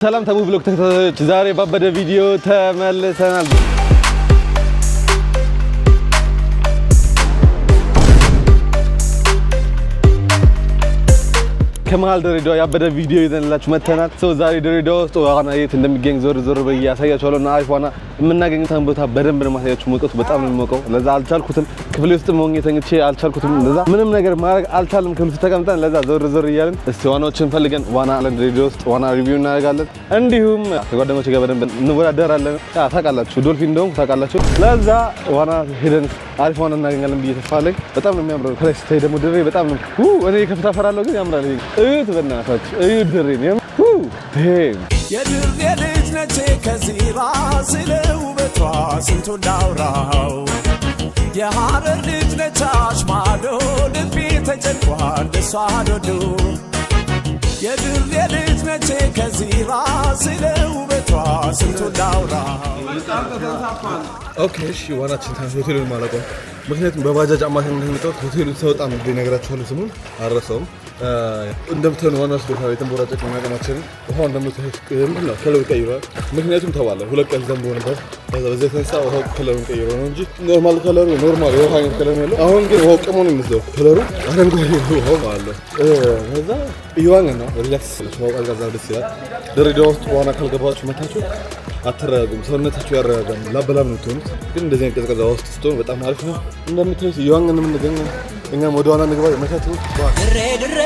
ሰላም ተቡ ብሎግ ተከታታዮች ዛሬ ባበደ ቪዲዮ ተመልሰናል። ከመሃል ድሬዳዋ ያበደ ቪዲዮ ይዘንላችሁ መተናል። ዛሬ ድሬዳዋ ውስጥ ዋና የት እንደሚገኝ ዞር ብዬ ያሳያችኋለሁ። አሪፍ ዋና የምናገኝበትን ቦታ በደንብ ነው ማሳያችሁ። ሙቀቱ በጣም ነው የሚሞቀው። ለዛ አልቻልኩትም። ክፍሌ ውስጥ ሆኜ ተኝቼ አልቻልኩትም። ለዛ ምንም ነገር ማድረግ አልቻልም። ክፍል ውስጥ ተቀምጠን ለዛ ዞር እያልን እስቲ ዋናዎችን ፈልገን ዋና አለን ድሬዳዋ ውስጥ ዋና ሪቪው እናደርጋለን። እንዲሁም ከጓደኞቼ ጋር በደንብ እንወዳደራለን። ታውቃላችሁ ዶልፊን እንደውም ታውቃላችሁ። ለዛ ዋና ሄደን አሪፍ ዋና እናገኛለን ብዬ ተስፋ አለኝ። በጣም ነው የሚያምረው። ከላይ ስታይ ደግሞ ድሬ በጣም ነው እኔ ከፍታ ፈራለሁ ግን ያምራል። እዩት በእናታችሁ እዩት ድሬን የድሬ ልጅ ነቼ ከዚራ ስለ ውበቷ ስንቱን ላውራው የሐረር ልጅ ነቻሽ ማዶ ልቤ ተጨንቋል እሷ ዶዶ የድሬ ልጅ ነቼ ከዚራ ስለ ውበቷ ስንቱን ላውራው ኦኬ እሺ ዋናችን ሆቴሉን ማለት ነው። ምክንያቱም በባጃጅ አማካኝነት እንደምታውቁት ሆቴሉ ተወጣ ነው እነግራችኋለሁ። ስሙን አረሳውም። እንደምታውቁት ዋና ስፖርት የተንቦራጨቅ የሚያቀማችን ውሃው እንደምታውቁት ምንድነው ከለሩ ቀይሯል። ምክንያቱም ተባለ ሁለት ቀን ዘንቦ ነበር። በዛ የተነሳ ውሃው ከለሩን ቀይሮ ነው እንጂ ኖርማል ከለሩ ኖርማል የውሃ አይነት ከለር ነው ያለው። አሁን ግን ውሃው ቀሞ ነው የሚመስለው ከለሩ አረንጓዴ ነው ውሃው ማለት ነው። ከዛ እየዋኘን ነው ሪላክስ ስለሽው ቀዝቃዛ ደስ ይላል። ድሬዳዋ ውስጥ ዋና ካልገባችሁ መታችሁ አትረጋጉም። ሰውነታችሁ ያረጋጋል። ላበላብ ነው የምትሆኑት። ግን እንደዚህ አይነት ቀዝቃዛ ውስጥ ስትሆኑ በጣም አሪፍ ነው። እንደምታዩት እየዋኘን ነው የምንገኘው። እኛም ወደ ዋና እንግባ። መታችሁ ድሬ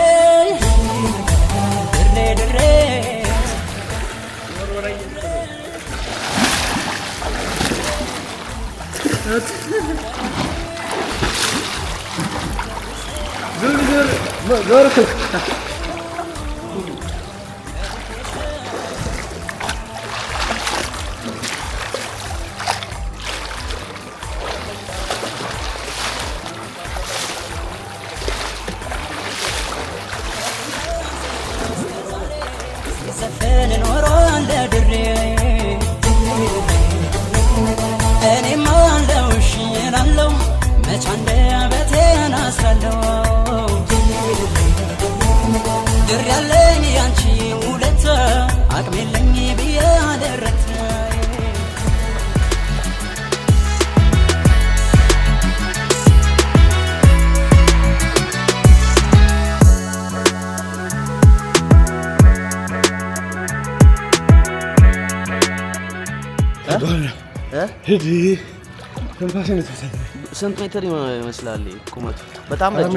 ስንት ሜትር ይመስላል ቁመቱ? በጣም ረጅም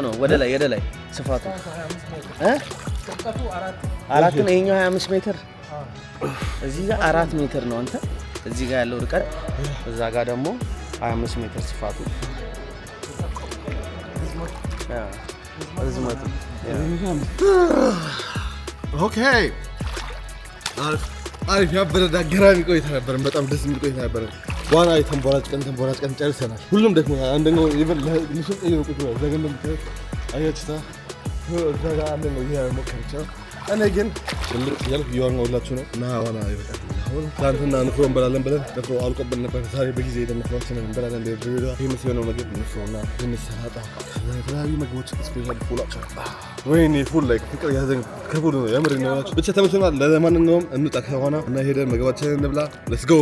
ነው። ወደ ላይ ስፋቱ አራት ነው። ይሄኛው 25 ሜትር እዚህ ጋር 4 ሜትር ነው። አንተ እዚህ ጋር ያለው ርቀት እዛ ጋር ደግሞ 25 ሜትር ስፋቱ ርዝመቱ። ኦኬ አሪፍ ያበረዳ ገራሚ ቆይታ ነበር። በጣም ደስ የሚል ቆይታ ነበር። ዋና ተንቦራጭቀን ጨርሰናል። ሁሉም ደግሞ አንደኛው ይበል ለሽም ጠይቁ ነው ዘገንደም አያችታ እዛ ጋር አለ ነው ያሞከረቻው። እኔ ግን ያልኩ እየዋኘሁላችሁ ነው እና ዋና ይበቃል። አሁን ትናንትና ንፍሮ እንበላለን ብለን ንፍሮ አልቆብን ነበር። ዛሬ በጊዜ ሄደን ንፍሮአችንን እንበላለን። ድሬዳዋ ፌመስ የሆነው ምግብ ንፍሮና ድንች ሰላጣ የተለያዩ ምግቦች ስፔሻል ፉላቸው ወይኔ ፉል ላይ ፍቅር ያዘኝ ከፉል ነው የምር ነው ያላችሁ። ብቻ ተመችቶናል። ለማንኛውም እንውጣ ከዋና እና ሄደን ምግባችንን እንብላ። ሌትስ ጎ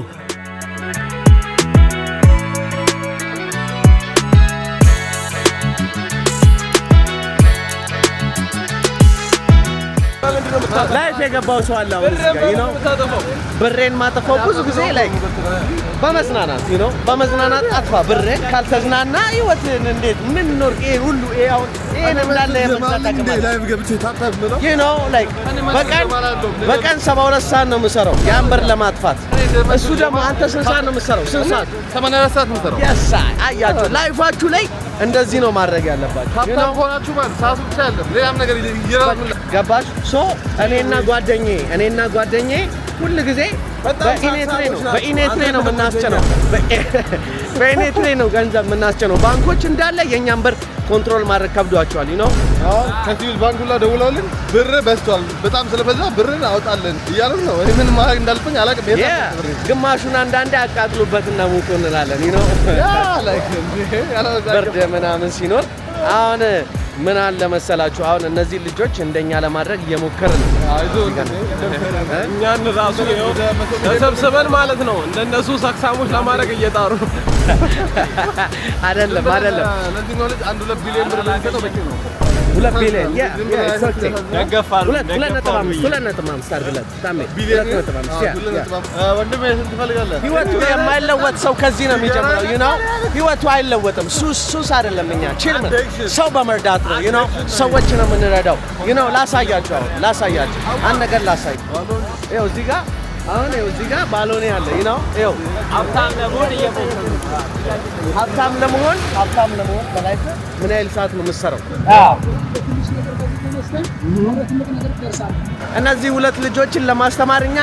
ላይፍ የገባው ሰው አለ። አሁን እዚህ ጋር ብሬን ማጠፋው ብዙ ጊዜ ላይ በመዝናናት በመዝናናት አጥፋ ብሬን። ካልተዝናና ህይወትን እንዴት ምን ኖር ሁሉ አሁን ይሄን እንዳለ የምትጠቀም ላይፍ ገብቼ ታጣብ በቀን 72 ሰዓት ነው የምሰራው ያን ብር ለማጥፋት። እሱ ደግሞ አንተ ስንት ሰዓት ነው የምሰራው? ስንት ሰዓት? 84 ሰዓት የምሰራው። ያሳ አያችሁ ላይፋችሁ ላይ እንደዚህ ነው ማድረግ ያለባችሁ። ታጣብ ሆናችሁ ማለት ሳሱ ብቻ አይደለም ሌላም ነገር ይየራሉ። ገባሽ? እኔና ጓደኛዬ ሁሉ ጊዜ በኢኔት ላይ ነው የምናስጨነው። በኢኔት ላይ ነው ገንዘብ የምናስጨነው። ባንኮች እንዳለ የኛን ብር ኮንትሮል ማድረግ ከብዷቸዋል። አሁን ከሲቪል ባንክ ሁላ ደውለውልን ብር በዝቷል በጣም ስለበዛ ብርን አውጣለን እያሉን ነው። እኔ ምን ማድረግ እንዳልፈኝ አላውቅም። ግማሹን አንዳንዴ አቃጥሉበትና ሙቁ እንላለን። ብርድ ምናምን ሲኖር አሁን ምን አለ መሰላችሁ አሁን እነዚህ ልጆች እንደኛ ለማድረግ እየሞከርን ነው። እኛን ራሱ ይኸው ተሰብስበን ማለት ነው እንደነሱ ሳክሳሞች ለማድረግ እየጣሩ አይደለም ለዚህ ነው ልጅ 1 ቢሊዮን ብር ለሚሰጠው በቂ ነው 2 ቢሊዮን ያ ያገፋሉ 2.5 አድርግለት ታሜ 2.5 ወንድሜ ስንት ትፈልጋለህ? ህይወቱ የማይለወጥ ሰው ከዚህ ነው የሚጀምረው you know ህይወቱ አይለወጥም ሱስ አይደለም እኛ ቺል ሰው በመርዳት ነው you know ሰዎች ነው የምንረዳው you know ላሳያችሁ አንድ ነገር ላሳይ ይኸው እዚህ ጋር አሁን ይኸው እዚህ ጋር ባሎኔ አለ you know ይኸው ሀብታም ለመሆን በላይፍ ምን ያህል ሰዓት ነው የምትሰራው? እነዚህ 2 ልጆችን ለማስተማር እኛ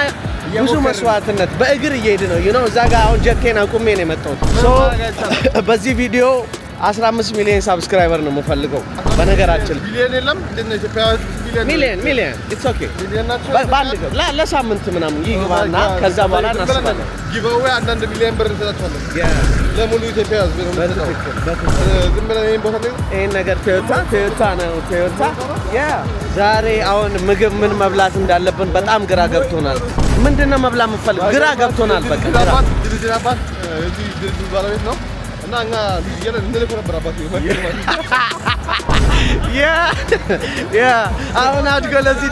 ብዙ መስዋዕትነት በእግር እየሄድ ነው you know እዛ ጋር አሁን ጀኬን አቁሜ ነው የመጣሁት በዚህ ቪዲዮ 15 ሚሊዮን ሰብስክራይበር ነው የምፈልገው በነገራችን ቢሊዮን የለም እንደ ኢትዮጵያ ሚሊዮን ኢትስ ኦኬ ባንድ ለሳምንት ምናምን ይግባና ከዛ በኋላ እናስባለን ጊቭአዌይ 1 ሚሊዮን ብር እንሰጣቸዋለን ለሙሉ ኢትዮጵያ ህዝብ ነው ዝም ብለን ይሄን ነገር ቶዮታ ዛሬ አሁን ምግብ ምን መብላት እንዳለብን በጣም ግራ ገብቶናል ምንድነው መብላት የምፈልግ ግራ ገብቶናል በቃ ድርጅት ባለቤት ነው እና እኛ እንልኮ ነበር አባቴ አሁን አድጎ ለዚህ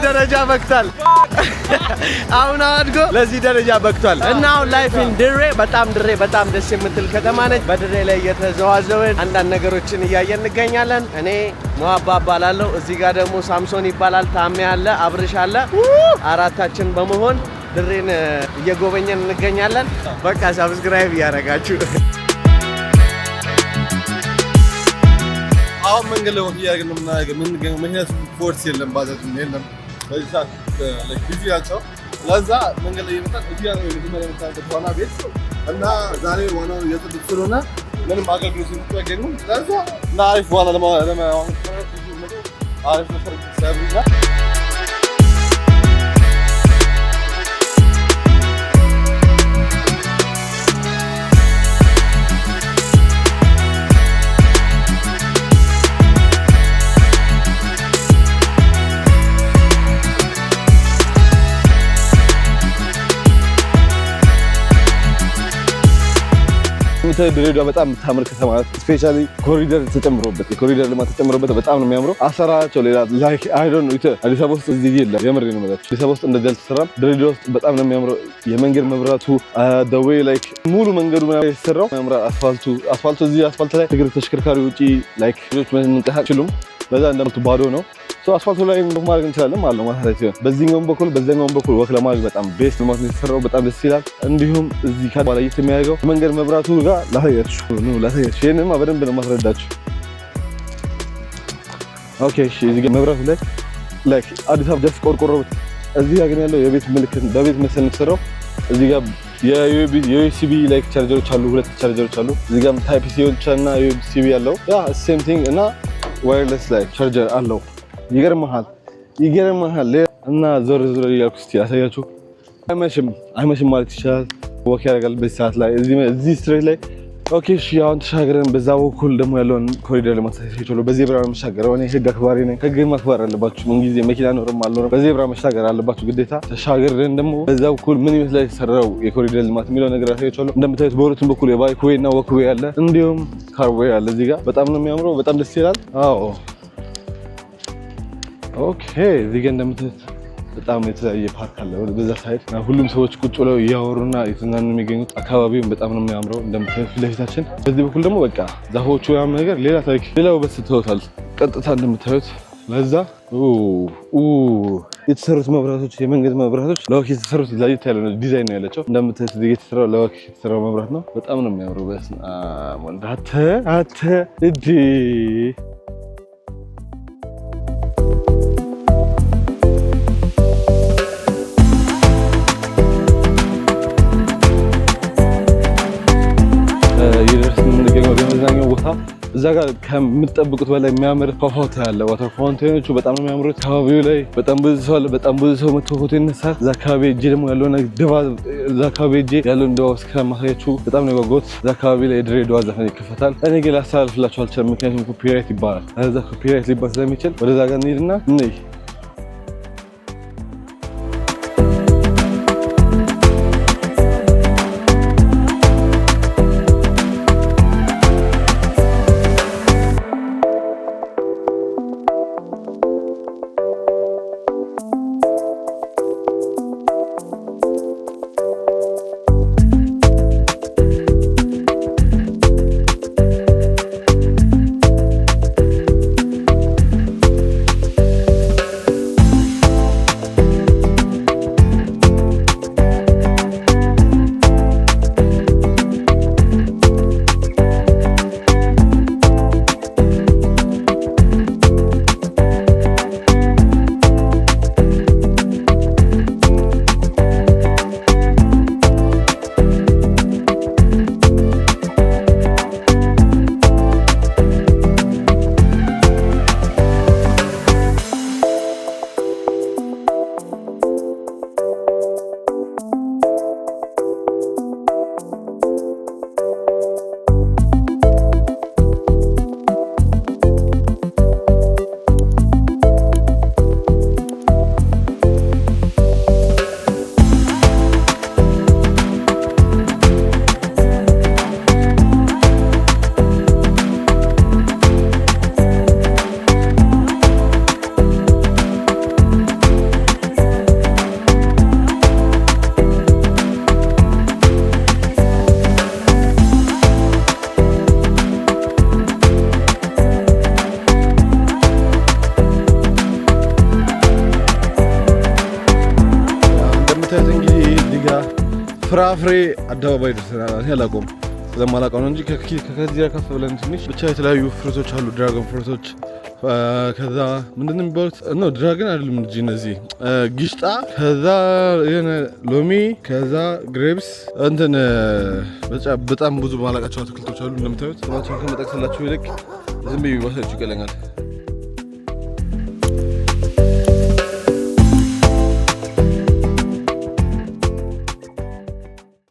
ደረጃ በቅቷል እና አሁን ላይፍ ኢን ድሬ በጣም ደስ የምትል ከተማ ነች በድሬ ላይ እየተዘዋወርን አንዳንድ ነገሮችን እያየን እንገኛለን እኔ ሙአባ እባላለሁ እዚህ ጋር ደግሞ ሳምሶን ይባላል ታሜ አለ አብርሽ አለ አራታችን በመሆን ድሬን እየጎበኘን እንገኛለን በቃ ሰብስክራይብ እያደረጋችሁ አሁን መንገድ ላይ ያገኘ ምንገኘው ምክንያት ፎርስ የለም ባዛት የለም በዚህ ሰዓት ቢዚ ናቸው ለዛ መንገድ ላይ የመጣን እዚህ ነው የመጀመሪያ የመጣንበት ዋና ቤት እና ዛሬ ዋናው የጽድቅ ስለሆነ ምንም አገልግሎት የምትገኙ ለዛ እና አሪፍ ዋና ለማለት አሪፍ ነው ሰብሪና ድሬዳዋ በጣም የምታምር ከተማ ናት። ስፔሻሊ ኮሪደር ተጨምሮበት የኮሪደር ልማት ተጨምሮበት በጣም ነው የሚያምረው። አሰራራቸው ሌላ ላይክ አይ ዶንት ኖ አዲስ አበባ ውስጥ እዚህ የለም። የምሬ ነው የምላችሁ። አዲስ አበባ ውስጥ እንደዚህ አልተሰራም። ድሬዳዋ ውስጥ በጣም ነው የሚያምረው። የመንገድ መብራቱ the way like ሙሉ መንገዱ ምናምን የተሰራው ያምራል። አስፋልቱ እዚህ አስፋልት ላይ እግር ተሽከርካሪ ውጪ ላይክ ልጆች መንቀሳቀስ አይችሉም። በዛ እንደምቱ ባዶ ነው። አስፋልቱ ላይ ማድረግ እንችላለን ማለት ነው ማለት ነው። በዚህኛውም በኩል ወክ ለማድረግ በጣም ቤስት ልማት ነው የተሰራው። በጣም ደስ ይላል። እንዲሁም እዚህ ካባላ የሚያደርገው መንገድ መብራቱ ጋር ላሳያችሁ ይሄንን በደንብ ነው ማስረዳችሁ። ኦኬ እሺ እዚህ ጋር መብራቱ ላይ ላይክ አዲስ አበባ ጀስት ቆርቆሮ እዚህ ጋር ግን ያለው የቤት ምልክት በቤት መሰል ነው የተሰራው። እዚህ ጋር የዩኤስቢ ላይክ ቻርጀሮች አሉ 2 ቻርጀሮች አሉ። እዚህ ጋር ታይፕ ሲ እና ዩኤስቢ ያለው ያ ሴም ቲንግ እና ዋየርለስ ላይክ ቻርጀር አለው። ይገርምሃል እና ዞር እያልኩ እስኪ አሳያችሁ። አይመሽም ማለት ይቻላል። ወክ ያደርጋል በዚህ ሰዓት ላይ እዚህ ስትሬት ላይ ኦኬ እሺ አሁን ተሻገረን። በዛ በኩል ደግሞ ያለውን ኮሪደር ለማሳየት ይችላል። በዜብራ ነው መሻገረው። እኔ ህግ አክባሪ ነኝ። ህግ ማክበር አለባችሁ። ምን ጊዜ መኪና ኖርም አልኖርም በዜብራ መሻገር አለባችሁ ግዴታ። ተሻገረን ደግሞ በዛ በኩል ምን ይመስላል የተሰራው የኮሪደር ልማት የሚለው ነገር አሳያችኋለሁ። እንደምታዩት በሁለቱም በኩል የባይክ ዌይ እና ወክ ዌይ አለ፣ እንዲሁም ካር ዌይ አለ። እዚህ ጋር በጣም ነው የሚያምረው። በጣም ደስ ይላል። አዎ ኦኬ እዚህ ጋር እንደምታዩት በጣም የተለያየ ፓርክ አለ በዛ ሳይድ። ሁሉም ሰዎች ቁጭ ብለው እያወሩና የተዝናኑ የሚገኙት። አካባቢውን በጣም ነው የሚያምረው እንደምታዩት ፊት ለፊታችን። በዚህ በኩል ደግሞ በቃ ዛፎቹ ያም ነገር ሌላ ታሪክ ሌላ ውበት ስተውታል። ቀጥታ እንደምታዩት ለዛ የተሰሩት መብራቶች የመንገድ መብራቶች ለወክ የተሰሩት ለየት ያለ ነው ዲዛይን ነው ያላቸው። እንደምታዩት እዚህ የተሰራው ለወክ የተሰራው መብራት ነው። በጣም ነው የሚያምረው። በስመ አብ ወልድ አተ እዲ እዛ ጋር ከምትጠብቁት በላይ የሚያምር ፏፏቴ አለ። ዋተር ፋውንቴኖቹ በጣም ነው የሚያምሩት። አካባቢው ላይ በጣም ብዙ ሰው አለ። በጣም ብዙ ሰው መጥቶ ፎቶ ይነሳል። እዛ አካባቢ እጄ ደግሞ ያለውን ድባብ እስከማሳያችሁ በጣም ነው የጓጓሁት። እዛ አካባቢ ላይ የድሬዳዋ ዘፈን ይከፈታል። እኔ ግን ላስተላልፍላችሁ አልችልም፣ ምክንያቱም ኮፒራይት ይባላል። እዛ ኮፒራይት ሊባል ስለሚችል ወደዛ ጋር እንሂድና እንይ። እንደምታዩት እንግዲህ እዚህ ጋር ፍራፍሬ አደባባይ ደርሰናል። አላውቀውም ስለማላውቀው ነው እንጂ ከዚህ ጋር ከፍ ብለን ትንሽ ብቻ የተለያዩ ፍሩቶች አሉ። ድራጎን ፍሩቶች ከዛ ምንድን ነው የሚባሉት? ኖ ድራገን አይደለም እንጂ እነዚህ ጊሽጣ፣ ከዛ የሆነ ሎሚ፣ ከዛ ግሬፕስ እንትን በጣም ብዙ ማላውቃቸው አትክልቶች አሉ። እንደምታዩት ስማቸውን ከመጠቅስላችሁ ይልቅ ዝም ብዬ ባሳችሁ ይቀለኛል።